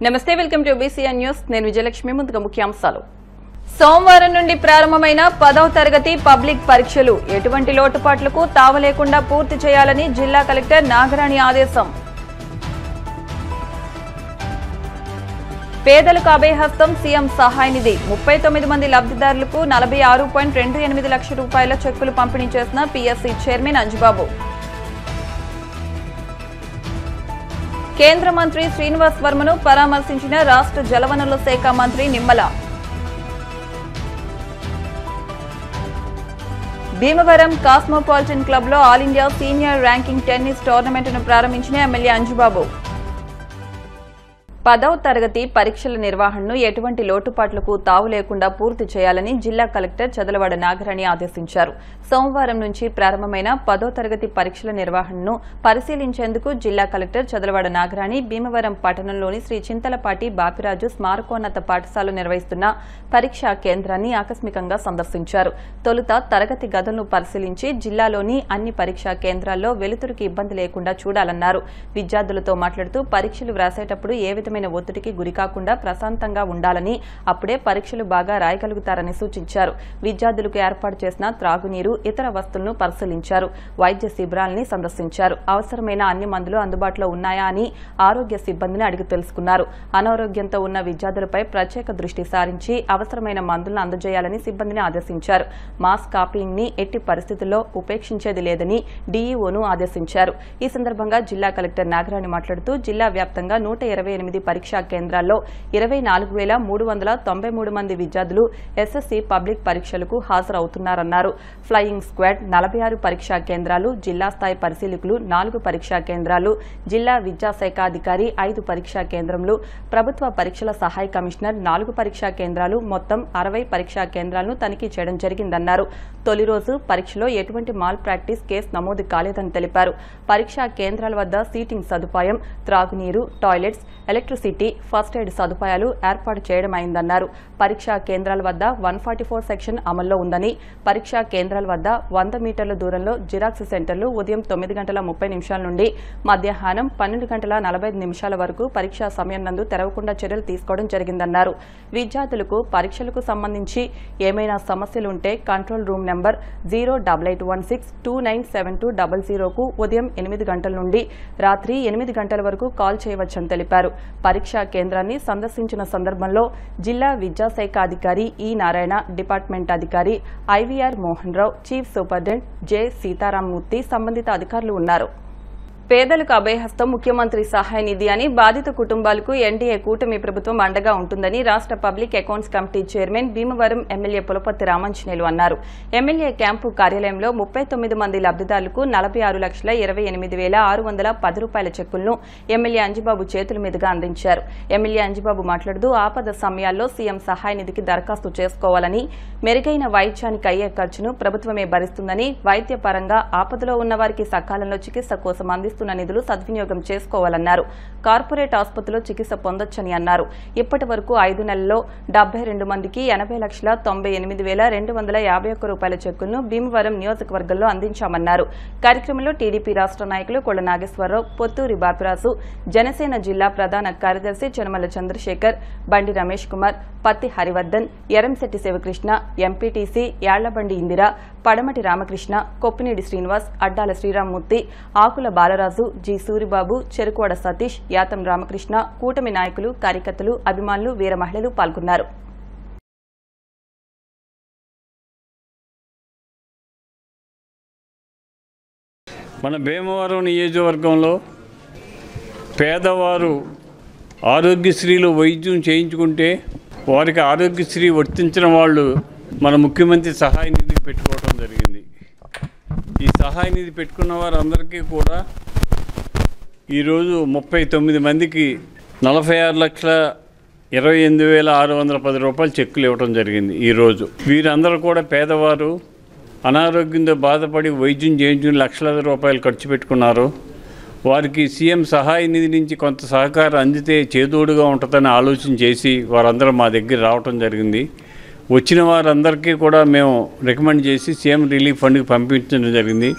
నమస్తే, welcome to BCN news. నేను విజయలక్ష్మి. ముందుగా ముఖ్యాంశాలు. సోమవారం నుండి ప్రారంభమైన 10వ తరగతి పబ్లిక్ పరీక్షలు ఎటువంటి లోటుపాట్లకు తావలేకుండా పూర్తి చేయాలని జిల్లా కలెక్టర్ నాగరాణి ఆదేశం. పేదలకు అభయహస్తం సీఎం సహాయ నిధి 39 మంది లబ్ధిదారులకు 46.28 లక్షల రూపాయల చెక్కులు పంపిణీ చేసిన పీఎస్సీ చైర్మన్ అంజుబాబు. కేంద్ర మంత్రి శ్రీనివాస్ వర్మను పరామర్శించిన రాష్ట్ర జలవనరుల శాఖ మంత్రి నిమ్మల. భీమవరం కాస్మోపాలిటన్ క్లబ్ లో all India senior ranking tennis టోర్నమెంట్ను ప్రారంభించిన ఎమ్మెల్యే అంజుబాబు. 10వ తరగతి పరీక్షల నిర్వహణను ఎటువంటి లోటుపాట్లకు తావు లేకుండా పూర్తి చేయాలని జిల్లా కలెక్టర్ చదలవాడ నాగరాణి ఆదేశించారు. సోమవారం నుంచి ప్రారంభమైన 10వ తరగతి పరీక్షల నిర్వహణను పరిశీలించేందుకు జిల్లా కలెక్టర్ చదలవాడ నాగరాణి భీమవరం పట్టణంలోని శ్రీ చింతలపాటి బాపిరాజు స్మారకోన్నత పాఠశాల నిర్వహిస్తున్న పరీక్షా కేంద్రాన్ని ఆకస్మికంగా సందర్శించారు. తొలుత తరగతి గదులను పరిశీలించి జిల్లాలోని అన్ని పరీక్షా కేంద్రాల్లో వెలుతురుకి ఇబ్బంది లేకుండా చూడాలన్నారు. విద్యార్థులతో మాట్లాడుతూ పరీక్షలు వ్రాసేటప్పుడు ఏ విధమైన ఒత్తిడికి గురికాకుండా ప్రశాంతంగా ఉండాలని, అప్పుడే పరీక్షలు బాగా రాయగలుగుతారని సూచించారు. విద్యార్థులకు ఏర్పాటు చేసిన త్రాగునీరు, ఇతర వస్తువులను పరిశీలించారు. వైద్య శిబిరాలని సందర్శించారు. అవసరమైన అన్ని మందులు అందుబాటులో ఉన్నాయా అని ఆరోగ్య సిబ్బందిని అడిగి తెలుసుకున్నారు. అనారోగ్యంతో ఉన్న విద్యార్థులపై ప్రత్యేక దృష్టి సారించి అవసరమైన మందులను అందజేయాలని సిబ్బందిని ఆదేశించారు. మాస్ కాపీయింగ్ ని ఎట్టి పరిస్థితుల్లో ఉపేక్షించేది లేదని డీఈఓను ఆదేశించారు. ఈ సందర్భంగా జిల్లా కలెక్టర్ నాగరాణి మాట్లాడుతూ జిల్లా వ్యాప్తంగా 128 పరీక్షా కేంద్రాల్లో 24,393 మంది విద్యార్థులు ఎస్ఎస్సీ పబ్లిక్ పరీక్షలకు హాజరవుతున్నారన్నారు. ఫ్లయింగ్ స్క్వాడ్ 46 పరీక్షా కేంద్రాలు, జిల్లా స్థాయి పరిశీలకులు 4 పరీక్షా కేంద్రాలు, జిల్లా విద్యాశాఖ అధికారి 5 పరీక్షా కేంద్రములు, ప్రభుత్వ పరీక్షల సహాయ కమిషనర్ 4 పరీక్షా కేంద్రాలు, మొత్తం 60 పరీక్షా కేంద్రాలను తనిఖీ చేయడం జరిగిందన్నారు. తొలి రోజు పరీక్షలో ఎటువంటి మాల్ ప్రాక్టీస్ కేసు నమోదు కాలేదని తెలిపారు. పరీక్షా కేంద్రాల వద్ద సీటింగ్ సదుపాయం, త్రాగునీరు, టాయిలెట్స్, ఎలక్ట్రిసిటీ, ఫస్ట్ ఎయిడ్ సదుపాయాలు ఏర్పాటు చేయడమైందన్నారు. పరీక్షా కేంద్రాల వద్ద 144 సెక్షన్ అమల్లో ఉందని, పరీక్షా కేంద్రాల వద్ద 100 మీటర్ల దూరంలో జిరాక్స్ సెంటర్లు ఉదయం 9:30 నుండి మధ్యాహ్నం 12:45 వరకు పరీక్షా సమయం నందు తెరవకుండా చర్యలు తీసుకోవడం జరిగిందన్నారు. విద్యార్థులకు పరీక్షలకు సంబంధించి ఏమైనా సమస్యలు ఉంటే కంట్రోల్ రూమ్ నెంబర్ 08816297200కు ఉదయం 8 గంటల నుండి రాత్రి 8 గంటల వరకు కాల్ చేయవచ్చని తెలిపారు. పరీక్షా కేంద్రాన్ని సందర్శించిన సందర్భంలో జిల్లా విద్యాశాఖ అధికారి ఈ నారాయణ, డిపార్ట్మెంట్ అధికారి IVR Mohan Rao, chief superintendent J Sitarama Murthy, సంబంధిత అధికారులు ఉన్నారు. పేదలకు అభయహస్తం ముఖ్యమంత్రి సహాయ నిధి అని బాధిత కుటుంబాలకు ఎన్డీఏ కూటమి ప్రభుత్వం అండగా ఉంటుందని రాష్ట్ర public accounts committee chairman Bhimavaram MLA Pulaparthi Ramanjaneyulu అన్నారు. ఎమ్మెల్యే క్యాంపు కార్యాలయంలో 39 మంది లబ్ధిదారులకు 46,28,610 రూపాయల చెక్కులను ఎమ్మెల్యే అంజుబాబు చేతుల మీదుగా అందించారు. ఎమ్మెల్యే అంజుబాబు మాట్లాడుతూ ఆపద సమయాల్లో సీఎం సహాయ నిధికి దరఖాస్తు చేసుకోవాలని, మెరుగైన వైద్యానికి అయ్యే ఖర్చును ప్రభుత్వమే భరిస్తుందని, వైద్యపరంగా ఆపదలో ఉన్న వారికి సకాలంలో చికిత్స కోసం అందిస్తున్న నిధులు సద్వినియోగం చేసుకోవాలన్నారు. కార్పొరేట్ ఆసుపత్రిలో చికిత్స పొందొచ్చని అన్నారు. ఇప్పటి వరకు 5 నెలల్లో 72 మందికి 80,98,251 రూపాయల చెక్కులను భీమవరం నియోజకవర్గంలో అందించామన్నారు. కార్యక్రమంలో టీడీపీ రాష్ట్ర నాయకులు కొళ్ల నాగేశ్వరరావు, పొత్తూరి బాపిరాజు, జనసేన జిల్లా ప్రధాన కార్యదర్శి చెనమల చంద్రశేఖర్, బండి రమేష్ కుమార్, పత్తి హరివర్ధన్, ఎరంశెట్టి శివకృష్ణ, ఎంపీటీసీ యాళ్లబండి ఇందిర, పడమటి రామకృష్ణ, కొప్పినేడి శ్రీనివాస్, అడ్డాల శ్రీరామ్మూర్తి, ఆకుల బాలరాజు, జి సూరిబాబు, చెరుకువాడ సతీష్, యాతం రామకృష్ణ, కూటమి నాయకులు, కార్యకర్తలు, అభిమానులు, వీర మహిళలు పాల్గొన్నారు. మన భీమవరం నియోజకవర్గంలో పేదవారు ఆరోగ్యశ్రీలో వైద్యం చేయించుకుంటే వారికి ఆరోగ్యశ్రీ వర్తించిన వాళ్ళు మన ముఖ్యమంత్రి సహాయ నిధికి పెట్టుకోవడం జరిగింది. ఈ సహాయ నిధి పెట్టుకున్న వారందరికీ కూడా ఈరోజు 39 మందికి 46,28,610 రూపాయలు చెక్కులు ఇవ్వడం జరిగింది. ఈరోజు వీరందరూ కూడా పేదవారు, అనారోగ్యంతో బాధపడి వైద్యం చేయించుకుని లక్షలాది రూపాయలు ఖర్చు పెట్టుకున్నారు. వారికి సీఎం సహాయ నిధి నుంచి కొంత సహకారం అందితే చేదోడుగా ఉంటుందని ఆలోచన చేసి వారందరూ మా దగ్గర రావటం జరిగింది. వచ్చిన వారందరికీ కూడా మేము రికమెండ్ చేసి సీఎం రిలీఫ్ ఫండ్కి పంపించడం జరిగింది.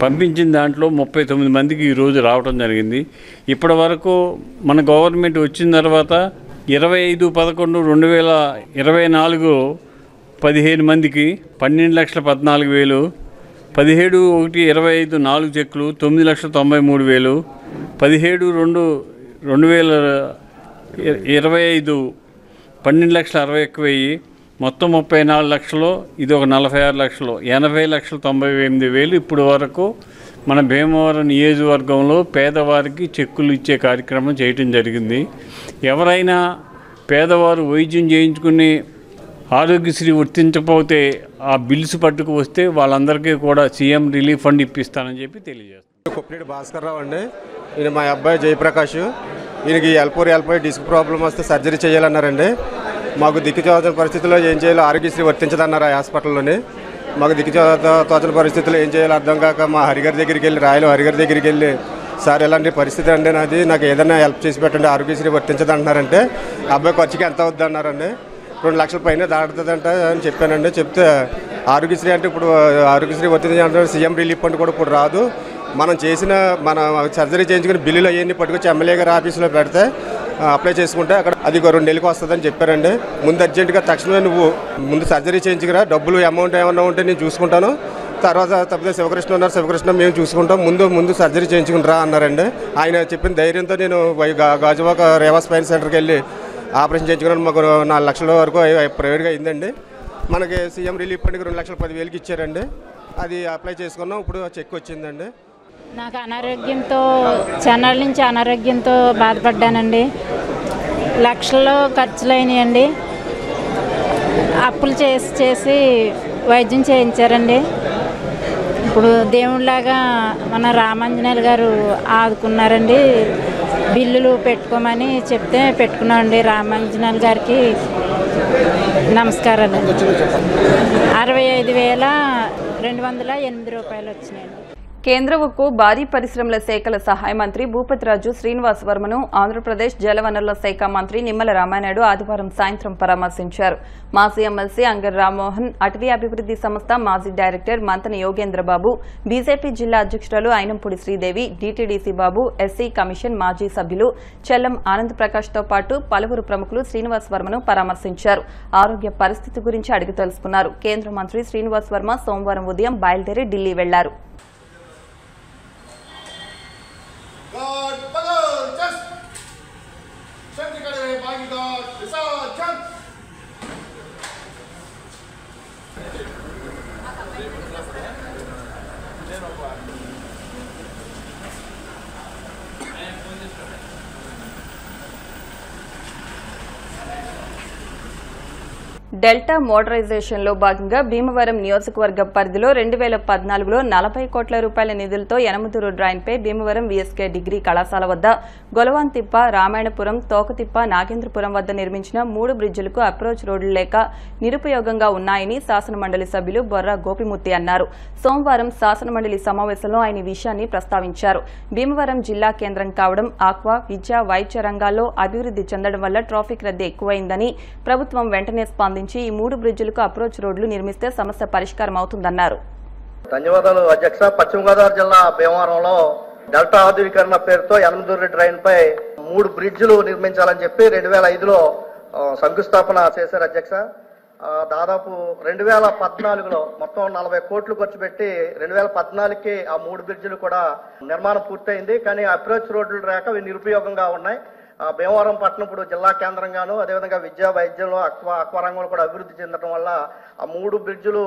పంపించిన దాంట్లో 39 మందికి ఈరోజు రావడం జరిగింది. ఇప్పటి వరకు మన గవర్నమెంట్ వచ్చిన తర్వాత 25/11/2024 15 మందికి 12,14,000, 17/1/25 4 చెక్కులు 9,93,000, 17/2/2025 12,61,000, మొత్తం 34 లక్షలు. ఇది ఒక 46 లక్షలు, 80,98,000 ఇప్పుడు వరకు మన భీమవరం నియోజకవర్గంలో పేదవారికి చెక్కులు ఇచ్చే కార్యక్రమం చేయటం జరిగింది. ఎవరైనా పేదవారు వైద్యం చేయించుకుని ఆరోగ్యశ్రీ వర్తించకపోతే ఆ బిల్స్ పట్టుకు వస్తే వాళ్ళందరికీ కూడా సీఎం రిలీఫ్ ఫండ్ ఇప్పిస్తానని చెప్పి తెలియజేస్తాను. కొప్పిరెడ్డి భాస్కర్ రావు అండి. ఈయన మా అబ్బాయి జయప్రకాష్. ఈయనకి L4 డిస్క్ ప్రాబ్లం వస్తే సర్జరీ చేయాలన్నారండి. మాకు దిక్కుతోచని పరిస్థితుల్లో ఏం చేయాలో ఆరోగ్యశ్రీ వర్తించదన్నారు ఆ హాస్పిటల్లోనే. మాకు దిక్కుతోచని పరిస్థితుల్లో ఏం చేయాలో అర్థం కాక మా హరిగారి దగ్గరికి వెళ్ళి హరిగారి దగ్గరికి వెళ్ళి సార్ ఎలాంటి పరిస్థితి అండి నాది, నాకు ఏదైనా హెల్ప్ చేసి పెట్టండి, ఆరోగ్యశ్రీ వర్తించదంటున్నారంటే అబ్బాయి ఖర్చుకి ఎంత అవుద్ది అన్నారండి. 2 లక్షల పైన దాటుతుందంట అని చెప్పానండి. చెప్తే ఆరోగ్యశ్రీ అంటే ఇప్పుడు ఆరోగ్యశ్రీ వర్తించే సీఎం రిలీఫ్ ఫండ్ కూడా ఇప్పుడు రాదు, మనం సర్జరీ చేయించుకుని బిల్లులు అవన్నీ పట్టుకొచ్చి ఎమ్మెల్యే గారి ఆఫీసులో పెడితే అప్లై చేసుకుంటే అక్కడ అది 2 నెలలకు వస్తుందని చెప్పారండి. ముందు అర్జెంటుగా తక్షణమే నువ్వు ముందు సర్జరీ చేయించుకురా, డబ్బులు అమౌంట్ ఏమన్నా ఉంటే నేను చూసుకుంటాను, తర్వాత తప్పితే శివకృష్ణ ఉన్నారు, శివకృష్ణ మేము చూసుకుంటాం, ముందు సర్జరీ చేయించుకుని రా అన్నారండి. ఆయన చెప్పిన ధైర్యంతో నేను గాజువాక రేవా స్పైన్ సెంటర్కి వెళ్ళి ఆపరేషన్ చేయించుకున్నాను. మాకు 4 లక్షల వరకు ప్రైవేట్గా అయిందండి. మనకి సీఎం రిలీఫ్ ఫండ్కి 2,10,000 ఇచ్చారండి. అది అప్లై చేసుకున్నాం. ఇప్పుడు చెక్ వచ్చిందండి. నాకు అనారోగ్యంతో చెన్నాళ్ళ నుంచి అనారోగ్యంతో బాధపడ్డానండి. లక్షల్లో ఖర్చులైనాయండి. అప్పులు చేసి వైద్యం చేయించారండి. ఇప్పుడు దేవుళ్ళలాగా మన రామాంజనేయులు గారు ఆదుకున్నారండి. బిల్లులు పెట్టుకోమని చెప్తే పెట్టుకున్నామండి. రామాంజనేయులు గారికి నమస్కారాలు. 65,208 రూపాయలు వచ్చినాయండి. కేంద్ర ఉక్కు భారీ పరిశ్రమల శాఖల సహాయ మంత్రి భూపతిరాజు శ్రీనివాస్ వర్మను ఆంధ్రప్రదేశ్ జలవనరుల శాఖ మంత్రి నిమ్మల రామానాయుడు ఆదివారం సాయంత్రం పరామర్శించారు. మాజీ ఎమ్మెల్సీ అంగర్ రామ్మోహన్, అటవీ అభివృద్ది సంస్థ మాజీ డైరెక్టర్ మంతని యోగేంద్రబాబు, బీజేపీ జిల్లా అధ్యక్షురాలు అయినంపూడి శ్రీదేవి, డీటీడీసీ బాబు, ఎస్సీ కమిషన్ మాజీ సభ్యులు చెల్లం ఆనంద్ ప్రకాష్ తో పాటు పలువురు ప్రముఖులు శ్రీనివాస్ వర్మను పరామర్శించారు. ఆరోగ్య పరిస్థితి గురించి అడిగి తెలుసుకున్నారు. కేంద్ర మంత్రి శ్రీనివాస్ వర్మ సోమవారం ఉదయం బయలుదేరి ఢిల్లీ వెళ్లారు. డెల్టా మోడరైజేషన్లో భాగంగా భీమవరం నియోజకవర్గ పరిధిలో 2014లో 40 కోట్ల రూపాయల నిధులతో యనమదూరు డ్రైన్పై భీమవరం వీఎస్కే డిగ్రీ కళాశాల వద్ద గొలవాన్తిప్ప, రామాయణపురం, తోకతిప్ప, నాగేంద్రపురం వద్ద నిర్మించిన 3 బ్రిడ్జిలకు అప్రోచ్ రోడ్లు లేక నిరుపయోగంగా ఉన్నాయని శాసనమండలి సభ్యులు బొర్రా గోపిమూర్తి అన్నారు. సోమవారం శాసనమండలి సమావేశంలో ఆయన ఈ విషయాన్ని ప్రస్తావించారు. భీమవరం జిల్లా కేంద్రం కావడం, ఆక్వా, విద్య, వైద్య రంగాల్లో అభివృద్ది చెందడం వల్ల ట్రాఫిక్ రద్దీ ఎక్కువైందని ప్రభుత్వం వెంటనే స్పందించి ఈ 3 బ్రిడ్జిలకు అప్రోచ్ రోడ్లు నిర్మిస్తే సమస్య పరిష్కారం అవుతుందన్నారు. ధన్యవాదాలు అధ్యక్ష. పశ్చిమ గోదావరి జిల్లా భీమవరంలో డెల్టా ఆధునీకరణ పేరుతో యనమదూరు డ్రైన్ పై 3 బ్రిడ్జిలు నిర్మించాలని చెప్పి 2005లో శంకుస్థాపన చేశారు అధ్యక్ష. దాదాపు 2014లో మొత్తం 40 కోట్లు ఖర్చు పెట్టి 2014కి ఆ 3 బ్రిడ్జిలు కూడా నిర్మాణం పూర్తయింది. కానీ అప్రోచ్ రోడ్లు రాక అవి నిరుపయోగంగా ఉన్నాయి. భీమవరం పట్టణం ఇప్పుడు జిల్లా కేంద్రంగాను, అదేవిధంగా విద్యా, వైద్యంలో, అక్వా రంగంలో కూడా అభివృద్ధి చెందడం వల్ల ఆ 3 బ్రిడ్జిలు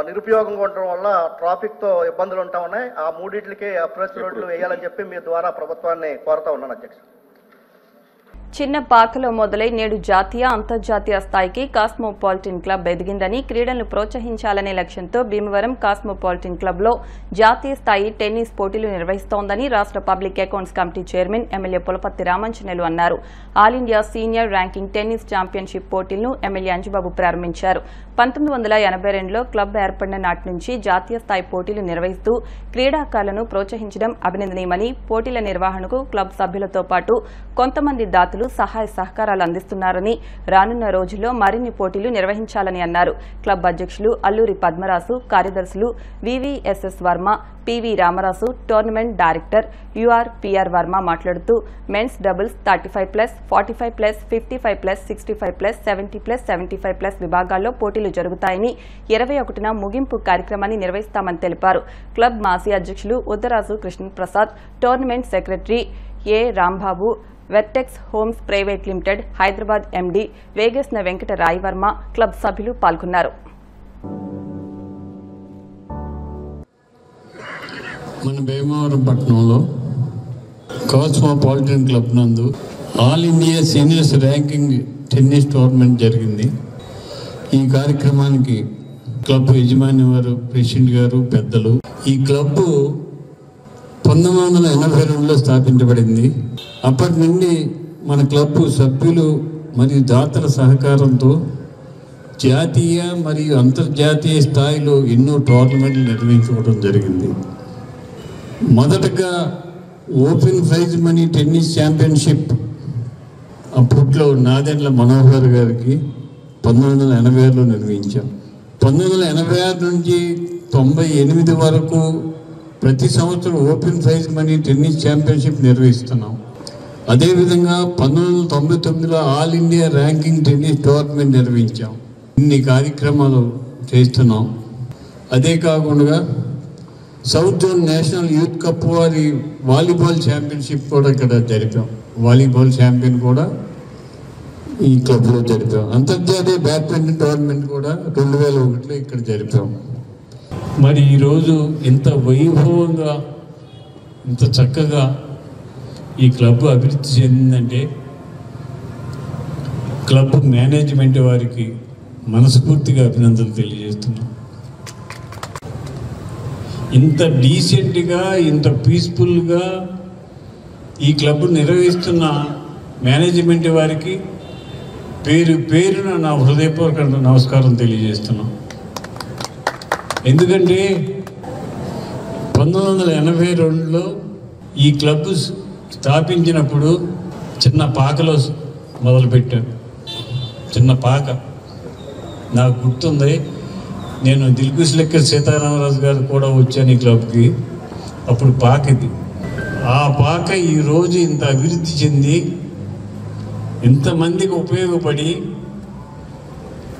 నిరుపయోగంగా ఉండటం వల్ల ట్రాఫిక్ తో ఇబ్బందులు ఉంటా ఉన్నాయి. ఆ 3టికి అప్రోచ్ రోడ్లు వేయాలని చెప్పి మీ ద్వారా ప్రభుత్వాన్ని కోరుతా ఉన్నాను అధ్యక్ష. చిన్న పాకలో మొదలై నేడు జాతీయ, అంతర్జాతీయ స్థాయికి కాస్మోపాలిటన్ క్లబ్ ఎదిగిందని, క్రీడలను ప్రోత్సహించాలనే లక్ష్యంతో భీమవరం కాస్మోపాలిటన్ క్లబ్లో జాతీయ స్థాయి టెన్నిస్ పోటీలు నిర్వహిస్తోందని రాష్ట్ర public accounts committee chairman MLA Pulaparthi Ramanjaneyulu అన్నారు. All India senior ranking tennis championship పోటీలను ఎమ్మెల్యే అంజుబాబు ప్రారంభించారు. 1982లో క్లబ్ ఏర్పడిన నాటి నుంచి జాతీయ స్థాయి పోటీలు నిర్వహిస్తూ క్రీడాకారులను ప్రోత్సహించడం అభినందనీయమని, పోటీల నిర్వహణకు క్లబ్ సభ్యులతో పాటు కొంతమంది దాతలు దాతలు సహాయ సహకారాలు అందిస్తున్నారని రానున్న రోజుల్లో మరిన్ని పోటీలు నిర్వహించాలని అన్నారు. క్లబ్ అధ్యక్షులు అల్లూరి పద్మరాజు, కార్యదర్శులు VVSS Varma, PV Ramaraju, tournament director URPR Varma మాట్లాడుతూ మెన్స్ డబుల్స్ 35+, 45+, 55+, 65+, 70+, 75+ విభాగాల్లో పోటీలు జరుగుతాయని 21న ముగింపు కార్యక్రమాన్ని నిర్వహిస్తామని తెలిపారు. క్లబ్ మాజీ అధ్యక్షులు Uddaraju Krishnaprasad, tournament secretary A Rambabu, vertex homes private limited Hyderabad MD Vegesna Venkata Rayavarma, club సభ్యులు పాల్గొన్నారు. మన భీమవరం పట్టణంలో కాస్మోపాలిటన్ క్లబ్ నందు all India seniors ranking tennis tournament జరిగింది. ఈ కార్యక్రమానికి క్లబ్ యజమాని వారు, ప్రెసిడెంట్ గారు, పెద్దలు. ఈ క్లబ్ 1982లో స్థాపించబడింది. అప్పటి నుండి మన క్లబ్ సభ్యులు మరియు దాతల సహకారంతో జాతీయ మరియు అంతర్జాతీయ స్థాయిలో ఎన్నో టోర్నమెంట్లు నిర్వహించుకోవడం జరిగింది. మొదటగా open prize money tennis championship అప్పట్లో నాదెండ్ల మనోహర్ గారికి 1986లో నిర్వహించాం. 1986 నుంచి 98 వరకు ప్రతి సంవత్సరం open prize money tennis championship నిర్వహిస్తున్నాం. అదేవిధంగా 1999లో all India ranking tennis tournament నిర్వహించాం. ఇన్ని కార్యక్రమాలు చేస్తున్నాం. అదే కాకుండా south zone national youth cup వారి వాలీబాల్ ఛాంపియన్షిప్ కూడా ఇక్కడ జరిపాం. వాలీబాల్ ఛాంపియన్ కూడా ఈ క్లబ్లో జరిపాం. అంతర్జాతీయ బ్యాడ్మింటన్ టోర్నమెంట్ కూడా 2001లో ఇక్కడ జరిపాం. మరి ఈరోజు ఇంత వైభవంగా, ఇంత చక్కగా ఈ క్లబ్ అభివృద్ధి చెందిందంటే క్లబ్ మేనేజ్మెంట్ వారికి మనస్ఫూర్తిగా అభినందనలు తెలియజేస్తున్నాం. ఇంత డీసెంట్గా, ఇంత పీస్ఫుల్గా ఈ క్లబ్ నిర్వహిస్తున్న మేనేజ్మెంట్ వారికి పేరు పేరున నా హృదయపూర్వక నమస్కారం తెలియజేస్తున్నాం. ఎందుకంటే 1982లో ఈ క్లబ్ స్థాపించినప్పుడు చిన్న పాకలో మొదలుపెట్టాను. చిన్న పాక నాకు గుర్తుంది. నేను దిల్కుష్ లెక్కర్ సీతారామరాజు గారు కూడా వచ్చాను ఈ క్లబ్కి. అప్పుడు పాక ఇది. ఆ పాక ఈరోజు ఇంత అభివృద్ధి చెంది ఇంతమందికి ఉపయోగపడి,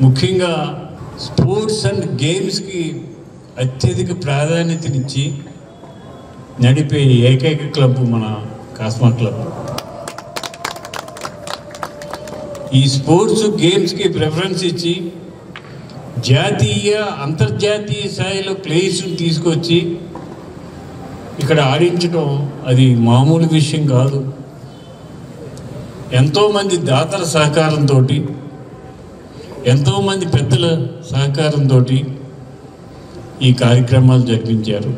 ముఖ్యంగా స్పోర్ట్స్ అండ్ గేమ్స్కి అత్యధిక ప్రాధాన్యతనిచ్చి నడిపే ఏకైక క్లబ్ మన కాస్మా క్లబ్. ఈ స్పోర్ట్స్ గేమ్స్కి ప్రిఫరెన్స్ ఇచ్చి జాతీయ అంతర్జాతీయ స్థాయిలో ప్లేయర్స్ని తీసుకొచ్చి ఇక్కడ ఆడించడం అది మామూలు విషయం కాదు. ఎంతోమంది దాతల సహకారంతో, ఎంతోమంది పెద్దల సహకారంతో ఈ కార్యక్రమాలు జరిపించారు.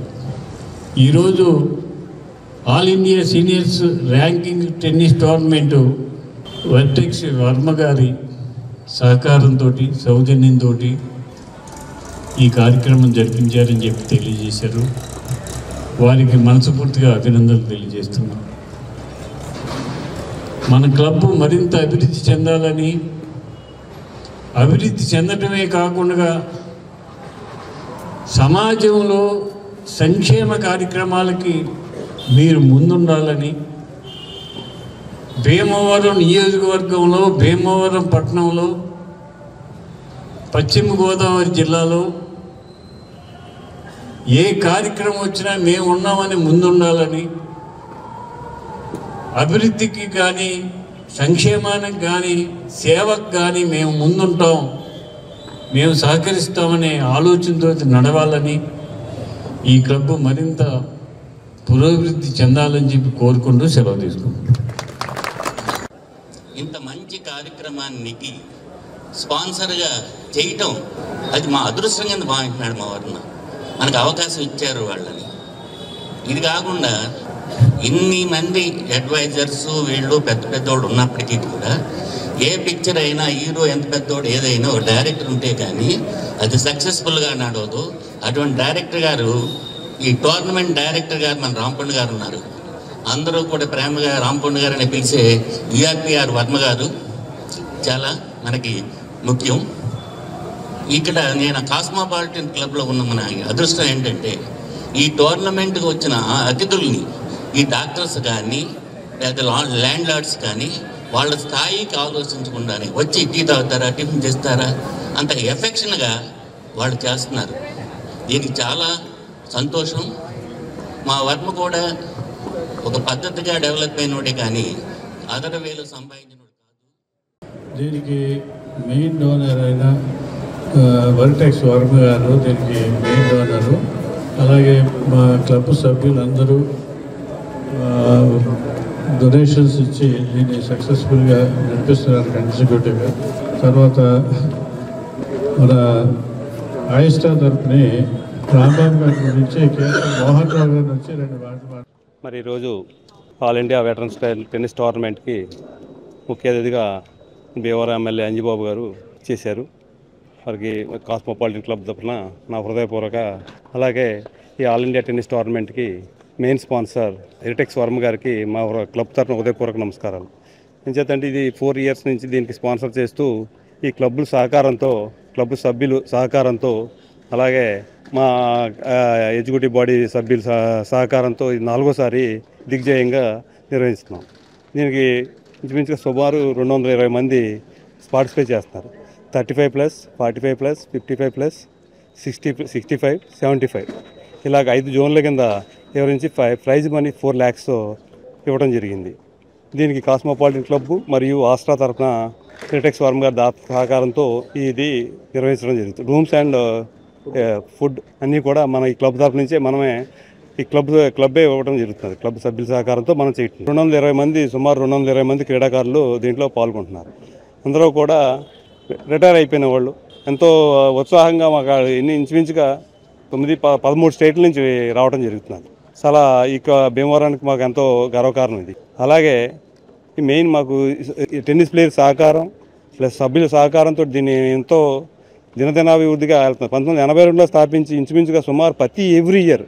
ఈరోజు all India seniors ranking tennis tournament vertex Varma గారి సహకారంతో, సౌజన్యంతో ఈ కార్యక్రమం జరిపించారని చెప్పి తెలియజేశారు. వారికి మనస్ఫూర్తిగా అభినందనలు తెలియజేస్తున్నాం. మన క్లబ్ మరింత అభివృద్ధి చెందాలని, అభివృద్ధి చెందటమే కాకుండా సమాజంలో సంక్షేమ కార్యక్రమాలకి మీరు ముందుండాలని, భీమవరం నియోజకవర్గంలో, భీమవరం పట్టణంలో, పశ్చిమ గోదావరి జిల్లాలో ఏ కార్యక్రమం వచ్చినా మేము ఉన్నామని ముందుండాలని, అభివృద్ధికి కానీ, సంక్షేమానికి కానీ, సేవకు కానీ మేము ముందుంటాం, మేము సహకరిస్తామనే ఆలోచనతో నడవాలని, ఈ క్లబ్ మరింత పురోభివృద్ధి చెందాలని చెప్పి కోరుకుంటూ సెలవు తీసుకుంటాం. ఇంత మంచి కార్యక్రమానికి స్పాన్సర్గా చేయటం అది మా అదృష్టం కింద భావించినాడు మా వర్ణ. మనకు అవకాశం ఇచ్చారు వాళ్ళని. ఇది కాకుండా ఇన్ని మంది అడ్వైజర్స్ వీళ్ళు పెద్ద పెద్దోడు ఉన్నప్పటికీ కూడా ఏ పిక్చర్ అయినా, హీరో ఎంత పెద్దోడు ఏదైనా ఒక డైరెక్టర్ ఉంటే కానీ అది సక్సెస్ఫుల్గా నడవదు. అటువంటి డైరెక్టర్ గారు, ఈ టోర్నమెంట్ డైరెక్టర్ గారు మన రాంపండు గారు ఉన్నారు. అందరూ కూడా ప్రేమగా రాంపండు గారని పిలిచే ఈఆర్పిఆర్ వర్మ గారు చాలా మనకి ముఖ్యం. ఇక్కడ నేను కాస్మోపాలిటన్ క్లబ్లో ఉన్న మన అదృష్టం ఏంటంటే ఈ టోర్నమెంట్కి వచ్చిన అతిథుల్ని ఈ డాక్టర్స్ కానీ లేదా ల్యాండ్ లార్డ్స్ కానీ వాళ్ళ స్థాయికి ఆలోచించకుండానే వచ్చి టీ తాగుతారా, టిఫిన్ చేస్తారా, అంత ఎఫెక్షన్గా వాళ్ళు చేస్తున్నారు. దీనికి చాలా సంతోషం. మా వర్మ కూడా ఒక పద్ధతిగా డెవలప్ అయినోడే కానీ అదర వేలు సంపాదించినోడు కాదు. దీనికి మెయిన్ డోనర్ అయిన వర్టెక్స్ వర్మ గారు దీనికి మెయిన్ డోనరు. అలాగే మా క్లబ్ సభ్యులందరూ డొనేషన్స్ ఇచ్చి దీన్ని సక్సెస్ఫుల్గా నడిపిస్తున్నారు ఎగ్జిక్యూటివ్గా. తర్వాత మన ఐస్టా తరఫుని రాంబాబు గారి గురించి కేఎస్ మోహన్ రావు గారిని వచ్చి 2 మాటలు. మరి ఈరోజు ఆల్ ఇండియా వెటరన్స్ టెన్నిస్ టోర్నమెంట్కి ముఖ్య అతిథిగా భీమవరం ఎమ్మెల్యే అంజిబాబు గారు చేశారు. వారికి కాస్మోపాలిటన్ క్లబ్ తరఫున నా హృదయపూర్వక, అలాగే ఈ ఆల్ ఇండియా టెన్నిస్ టోర్నమెంట్కి మెయిన్ స్పాన్సర్ హెరిటెక్స్ వర్మ గారికి మా క్లబ్ తరఫున హృదయపూర్వక నమస్కారాలు. ఎంచేతంటే ఇది 4 years నుంచి దీనికి స్పాన్సర్ చేస్తూ ఈ క్లబ్బుల సహకారంతో, క్లబ్ సభ్యులు సహకారంతో, అలాగే మా ఎగ్జిక్యూటివ్ బాడీ సభ్యుల సహకారంతో ఇది 4వసారి దిగ్విజయంగా నిర్వహిస్తున్నాం. దీనికి ఇంచుమించుగా సుమారు 220 మంది పార్టిసిపేట్ చేస్తున్నారు. 35+, 45+, 55+, 60, 65, 75 ఇలాగ 5 జోన్ల కింద ఎవరించి ప్రైజ్ మనీ 4 lakhs ఇవ్వడం జరిగింది. దీనికి కాస్మోపాలిటన్ క్లబ్ మరియు ఆస్ట్రా తరఫున హెరిటెక్స్ వర్మ గారి సహకారంతో ఇది నిర్వహించడం జరుగుతుంది. రూమ్స్ అండ్ ఫుడ్ అన్నీ కూడా మన ఈ క్లబ్ తరఫు నుంచే మనమే ఈ క్లబ్బే ఇవ్వడం జరుగుతుంది. క్లబ్ సభ్యుల సహకారంతో మనం చేయటం. 220 మంది, సుమారు 220 మంది క్రీడాకారులు దీంట్లో పాల్గొంటున్నారు. అందరూ కూడా రిటైర్ అయిపోయిన వాళ్ళు ఎంతో ఉత్సాహంగా మాకు ఇంచుమించుగా 13 స్టేట్ల నుంచి రావడం జరుగుతున్నారు. చాలా ఇక భీమవరానికి మాకు ఎంతో గర్వకారణం ఇది. అలాగే ఈ మెయిన్ మాకు టెన్నిస్ ప్లేయర్ సహకారం ప్లస్ సభ్యుల సహకారంతో దీన్ని ఎంతో దినదినాభివృద్ధిగా వెళ్తున్నారు. 1982లో స్థాపించి ఇంచుమించుగా సుమారు ఎవ్రీ ఇయర్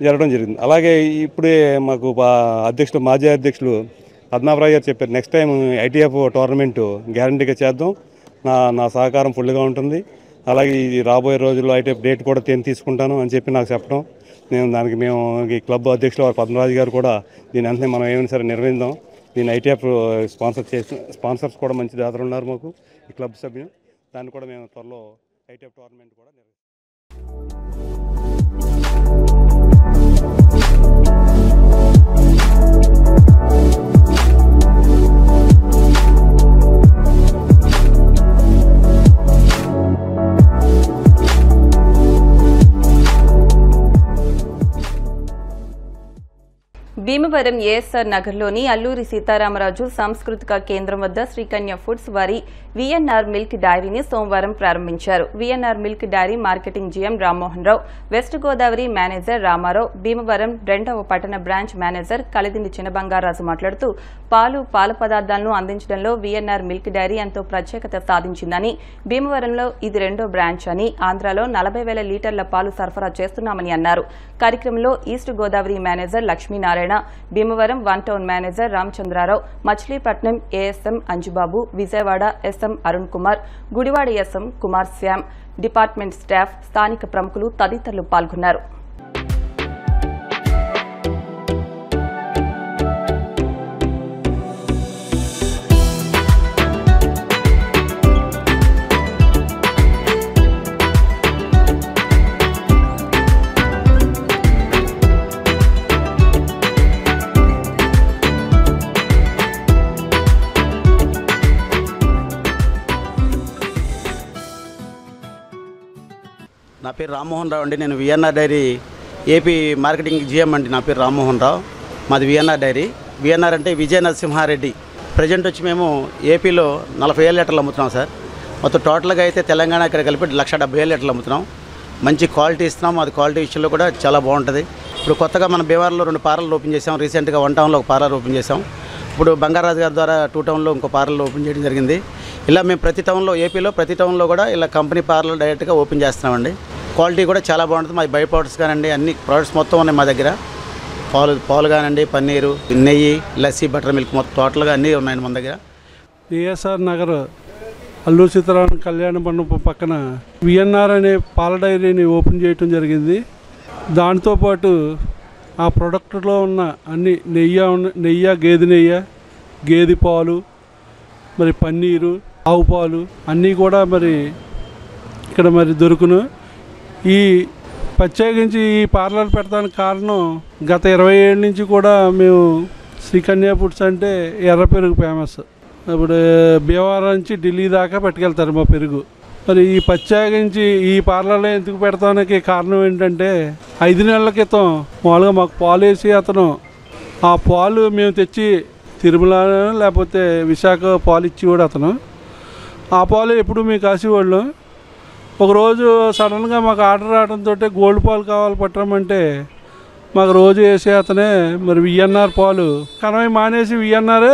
జరగడం జరిగింది. అలాగే ఇప్పుడే మాకు అధ్యక్షులు, మాజీ అధ్యక్షులు పద్మనాభరావు గారు చెప్పారు, నెక్స్ట్ టైం ITF టోర్నమెంటు గ్యారంటీగా చేద్దాం, నా సహకారం ఫుల్గా ఉంటుంది. అలాగే ఈ రాబోయే రోజుల్లో ITF డేట్ కూడా తీసుకుంటాను అని చెప్పి నాకు చెప్పడం, దానికి మేము ఈ క్లబ్ అధ్యక్షులు పద్మరాజు గారు కూడా దీని వెంటనే మనం ఏమైనా సరే నిర్వహిద్దాం, దీన్ని ITF స్పాన్సర్స్ కూడా మంచి దాతలు ఉన్నారు మాకు ఈ క్లబ్ సభ్యులు, దాన్ని కూడా మేము త్వరలో ITF టోర్నమెంట్ కూడా నిర్వహిస్తాం. భీమవరం ఏఎస్ఆర్ నగర్లోని అల్లూరి సీతారామరాజు సాంస్కృతిక కేంద్రం వద్ద శ్రీకన్య ఫుడ్స్ వారి VNR మిల్క్ డైరీని సోమవారం ప్రారంభించారు. VNR milk dairy marketing GM Rammohan Rao, west Godavari manager Ramarao, Bhimavaram 2వ పట్టణ బ్రాంచ్ మేనేజర్ కలిదిండి చిన్నబంగారాజు మాట్లాడుతూ పాల పదార్థాలను అందించడంలో VNR మిల్క్ డైరీ ఎంతో ప్రత్యేకత సాధించిందని, భీమవరంలో ఇది 2వ బ్రాంచ్ అని, ఆంధ్రాలో 40,000 లీటర్ల పాలు సరఫరా చేస్తున్నామని అన్నారు. కార్యక్రమంలో east Godavari manager Lakshminarayana, Bhimavaram 1 town manager Ramachandra Rao, Machilipatnam ASM Anjubabu, Vijayawada SM Arun Kumar, Gudivada SM Kumar Shyam, department staff, స్థానిక ప్రముఖులు తదితరులు పాల్గొన్నారు. నా పేరు రామ్మోహన్ రావు అండి. నేను VNR dairy AP marketing GM అండి. నా పేరు రామ్మోహన్ రావు, మాది VNR డైరీ. VNR అంటే విజయ నరసింహారెడ్డి. ప్రజెంట్ వచ్చి మేము ఏపీలో 40,000 లీటర్లు అమ్ముతున్నాం సార్. మొత్తం టోటల్గా అయితే తెలంగాణ ఇక్కడ కలిపి 1,70,000 లీటర్లు అమ్ముతున్నాం. మంచి క్వాలిటీ ఇస్తున్నాం. అది క్వాలిటీ విషయంలో కూడా చాలా బాగుంటుంది. ఇప్పుడు కొత్తగా మన భీమవరంలో 2 పార్లర్లు ఓపెన్ చేసాం. రీసెంట్గా 1 టౌన్లో 1 పార్లర్ ఓపెన్ చేసాం. ఇప్పుడు బంగారాజు గారి ద్వారా 2 టౌన్లో ఇంకో పార్లర్ ఓపెన్ చేయడం జరిగింది. ఇలా మేము ప్రతి టౌన్లో, ఏపీలో ప్రతి టౌన్లో కూడా ఇలా కంపెనీ పార్లర్ డైరెక్ట్గా ఓపెన్ చేస్తున్నామండి. క్వాలిటీ కూడా చాలా బాగుంటుంది. మాది బై ప్రొడక్ట్స్ కానండి, అన్ని ప్రొడక్ట్స్ మొత్తం ఉన్నాయి మా దగ్గర. పాలు కానివ్వండి, పన్నీరు, నెయ్యి, లస్సీ, బటర్ మిల్క్ మొత్తం టోటల్గా అన్నీ ఉన్నాయండి మన దగ్గర. ఏఎస్ఆర్ నగర్ అల్లూరు సీతారామన్ కళ్యాణ మండపం పక్కన విఎన్ఆర్ అనే పాల డైరీని ఓపెన్ చేయటం జరిగింది. దాంతోపాటు ఆ ప్రొడక్ట్లో ఉన్న అన్ని నెయ్యి, గేదె పాలు, మరి పన్నీరు, ఆవు పాలు అన్నీ కూడా మరి ఇక్కడ మరి దొరుకును. ఈ ప్రత్యేకించి ఈ పార్లర్ పెట్టడానికి కారణం గత 20 ఏళ్ళ నుంచి కూడా మేము శ్రీకన్యా ఫుడ్స్ అంటే ఎర్ర పెరుగు ఫేమస్. ఇప్పుడు భీమవరం నుంచి ఢిల్లీ దాకా పట్టుకెళ్తారు మా పెరుగు. మరి ఈ ప్రత్యేకించి ఈ పార్లర్లో ఎందుకు పెడతానికి కారణం ఏంటంటే 5 నెలల క్రితం మామూలుగా మాకు పాలు వేసి అతను ఆ పాలు మేము తెచ్చి తిరుమల లేకపోతే విశాఖ పాలు ఇచ్చేవాడు అతను. ఆ పాలు ఎప్పుడు మేము కాసేవాళ్ళం. ఒకరోజు సడన్గా మాకు ఆర్డర్ రావడంతో గోల్డ్ పాలు కావాలి పట్టమంటే మాకు రోజు వేసే అతనే మరి విఎన్ఆర్ పాలు కనవై మానేసి విఎన్ఆరే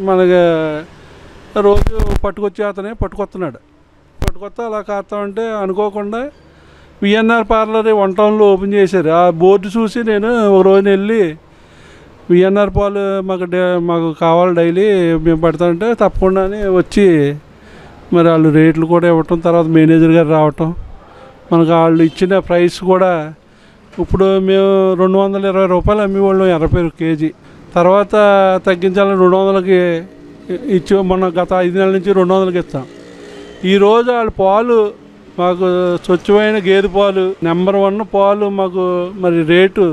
మనకి రోజు పట్టుకొచ్చే అతనే పట్టుకొస్తున్నాడు. అలా కాస్తామంటే అనుకోకుండా విఎన్ఆర్ పార్లర్ 1 టౌన్లో ఓపెన్ చేశారు. ఆ బోర్డు చూసి నేను ఒక రోజున వెళ్ళి విఎన్ఆర్ పాలు మాకు కావాలి డైలీ మేము పడతామంటే తప్పకుండా వచ్చి మరి వాళ్ళు రేట్లు కూడా ఇవ్వటం, తర్వాత మేనేజర్ గారు రావటం, మనకు వాళ్ళు ఇచ్చిన ప్రైస్ కూడా ఇప్పుడు మేము 220 రూపాయలు అమ్మేవాళ్ళం ఎర్ర పెరుగు కేజీ. తర్వాత తగ్గించాలని 200కి ఇచ్చి మొన్న గత 5 నెలల నుంచి 200కి ఇస్తాం. ఈరోజు వాళ్ళ పాలు మాకు స్వచ్ఛమైన గేదె పాలు నెంబర్ 1 పాలు మాకు మరి రేటు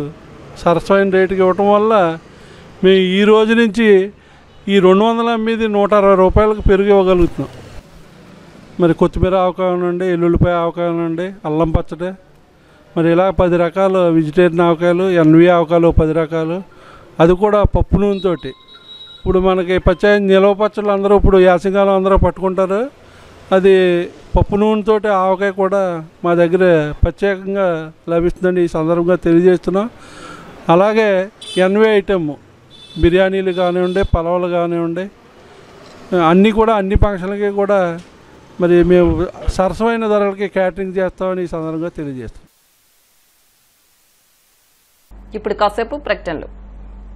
సరసమైన రేటుకి ఇవ్వటం వల్ల మేము ఈ రోజు నుంచి ఈ 200 అమ్మేది 160 రూపాయలకు పెరుగు ఇవ్వగలుగుతున్నాం. మరి కొత్తిమీర ఆవకాయనండి, ఎల్లుల్లిపాయ ఆవకాయనండి, అల్లం పచ్చడి, మరి ఇలా 10 రకాలు వెజిటేరియన్ ఆవకాయలు, ఎన్వి ఆవకాయలు 10 రకాలు, అది కూడా పప్పు నూనెతోటి. ఇప్పుడు మనకి నిలవ పచ్చళ్ళు అందరూ ఇప్పుడు యాసంగాలం అందరూ పట్టుకుంటారు. అది పప్పు నూనెతోటి ఆవకాయ కూడా మా దగ్గర ప్రత్యేకంగా లభిస్తుందని ఈ సందర్భంగా తెలియజేస్తున్నాం. అలాగే ఎన్వి ఐటమ్ బిర్యానీలు కానివ్వండి, పలావులు కానివ్వండి, అన్నీ కూడా అన్ని ఫంక్షన్లకి కూడా మరి మేము సరసమైన ధరలకి క్యాటరింగ్ చేస్తామని ఈ సందర్భంగా తెలియజేస్తాం. ఇప్పుడు కాసేపు ప్రకటనలు.